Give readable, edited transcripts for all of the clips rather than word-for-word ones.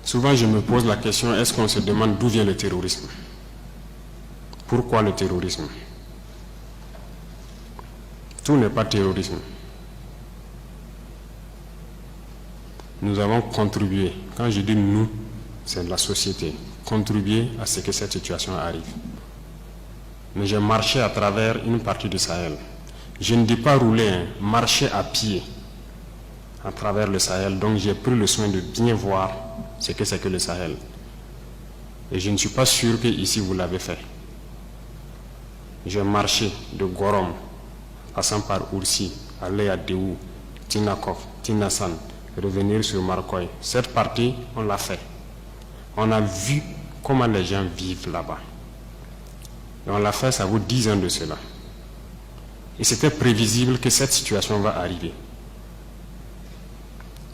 Souvent, je me pose la question, est-ce qu'on se demande d'où vient le terrorisme? Pourquoi le terrorisme? Tout n'est pas terrorisme. Nous avons contribué, quand je dis nous, c'est la société, contribué à ce que cette situation arrive. Mais j'ai marché à travers une partie du Sahel. Je ne dis pas rouler, marcher à pied à travers le Sahel. Donc j'ai pris le soin de bien voir ce que c'est que le Sahel. Et je ne suis pas sûr que ici vous l'avez fait. J'ai marché de Gorom, passant par Oursi, aller à Déou, Tinakov, Tinasan, revenir sur Marcoy. Cette partie, on l'a fait. On a vu comment les gens vivent là-bas. Et on l'a fait, ça vaut 10 ans de cela. Et c'était prévisible que cette situation va arriver.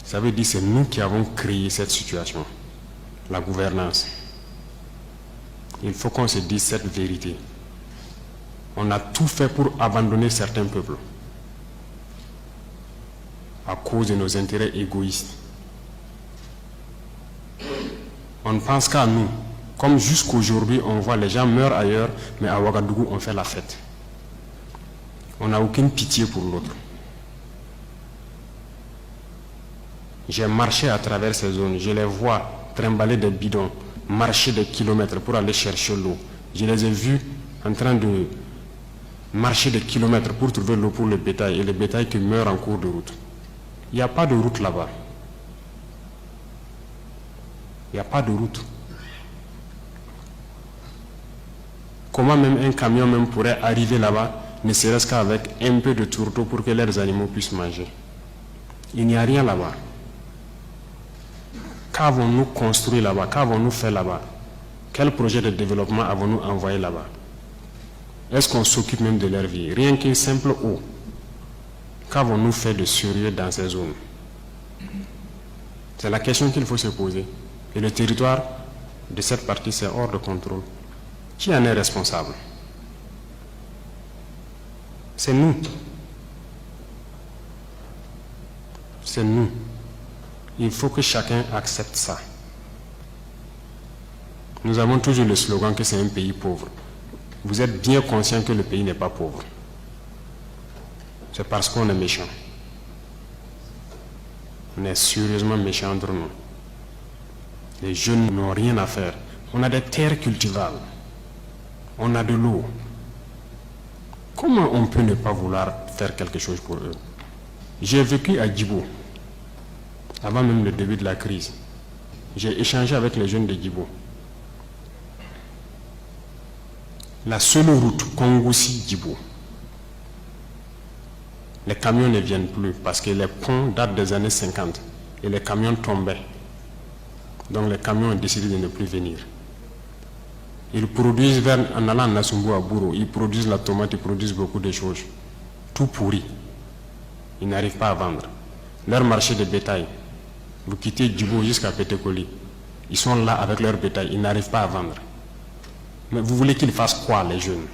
Ça veut dire que c'est nous qui avons créé cette situation, la gouvernance. Il faut qu'on se dise cette vérité. On a tout fait pour abandonner certains peuples à cause de nos intérêts égoïstes. On ne pense qu'à nous. Comme jusqu'aujourd'hui, on voit les gens meurent ailleurs, mais à Ouagadougou, on fait la fête. On n'a aucune pitié pour l'autre. J'ai marché à travers ces zones. Je les vois trimballer des bidons, marcher des kilomètres pour aller chercher l'eau. Je les ai vus en train de marcher des kilomètres pour trouver l'eau pour le bétail, et le bétail qui meurt en cours de route. Il n'y a pas de route là-bas. Il n'y a pas de route. Comment même un camion même pourrait arriver là-bas, ne serait-ce qu'avec un peu de tourteau pour que leurs animaux puissent manger? Il n'y a rien là-bas. Qu'avons-nous construit là-bas? Qu'avons-nous fait là-bas? Quel projet de développement avons-nous envoyé là-bas? Est-ce qu'on s'occupe même de leur vie? Rien qu'une simple eau. Qu'avons-nous fait de sérieux dans ces zones? C'est la question qu'il faut se poser. Et le territoire de cette partie, c'est hors de contrôle. Qui en est responsable? C'est nous. C'est nous. Il faut que chacun accepte ça. Nous avons toujours le slogan que c'est un pays pauvre. Vous êtes bien conscient que le pays n'est pas pauvre. C'est parce qu'on est méchant. On est sérieusement méchant entre nous. Les jeunes n'ont rien à faire. On a des terres cultivables. On a de l'eau. Comment on peut ne pas vouloir faire quelque chose pour eux? J'ai vécu à Djibo, avant même le début de la crise. J'ai échangé avec les jeunes de Djibo. La seule route Kongoussi-Djibo, les camions ne viennent plus parce que les ponts datent des années 50 et les camions tombaient. Donc les camions ont décidé de ne plus venir. Ils produisent en allant à Nassumbu à Bouro, ils produisent la tomate, ils produisent beaucoup de choses. Tout pourri. Ils n'arrivent pas à vendre. Leur marché de bétail, vous quittez Djibo jusqu'à Pétékoli, ils sont là avec leur bétail, ils n'arrivent pas à vendre. Mais vous voulez qu'ils fassent quoi, les jeunes?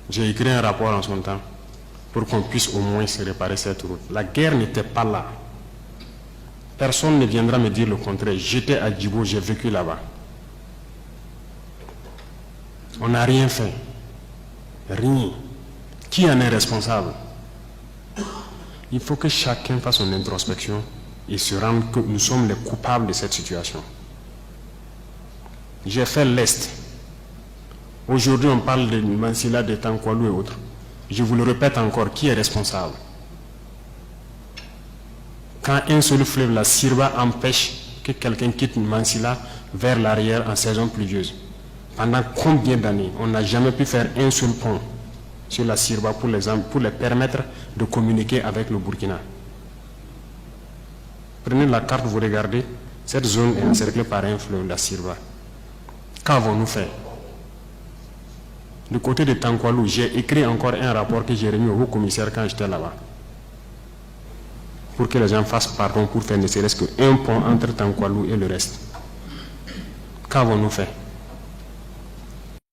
J'ai écrit un rapport en son temps pour qu'on puisse au moins se réparer cette route. La guerre n'était pas là. Personne ne viendra me dire le contraire. J'étais à Djibo, j'ai vécu là-bas. On n'a rien fait. Rien. Qui en est responsable? Il faut que chacun fasse son introspection et se rende que nous sommes les coupables de cette situation. J'ai fait l'Est. Aujourd'hui, on parle de Mansilla, de Tankwalou et autres. Je vous le répète encore, qui est responsable? Quand un seul fleuve, la Sirba, empêche que quelqu'un quitte Mansilla vers l'arrière en saison pluvieuse, pendant combien d'années on n'a jamais pu faire un seul pont sur la Sirba pour les permettre de communiquer avec le Burkina? Prenez la carte, vous regardez, cette zone est encerclée par un fleuve, la Sirba. Qu'avons-nous fait? Du côté de Tankwalou, j'ai écrit encore un rapport que j'ai remis au haut-commissaire quand j'étais là-bas, pour que les gens fassent pardon pour faire ne serait-ce qu'un pont entre Tankwalou et le reste. Qu'avons-nous fait?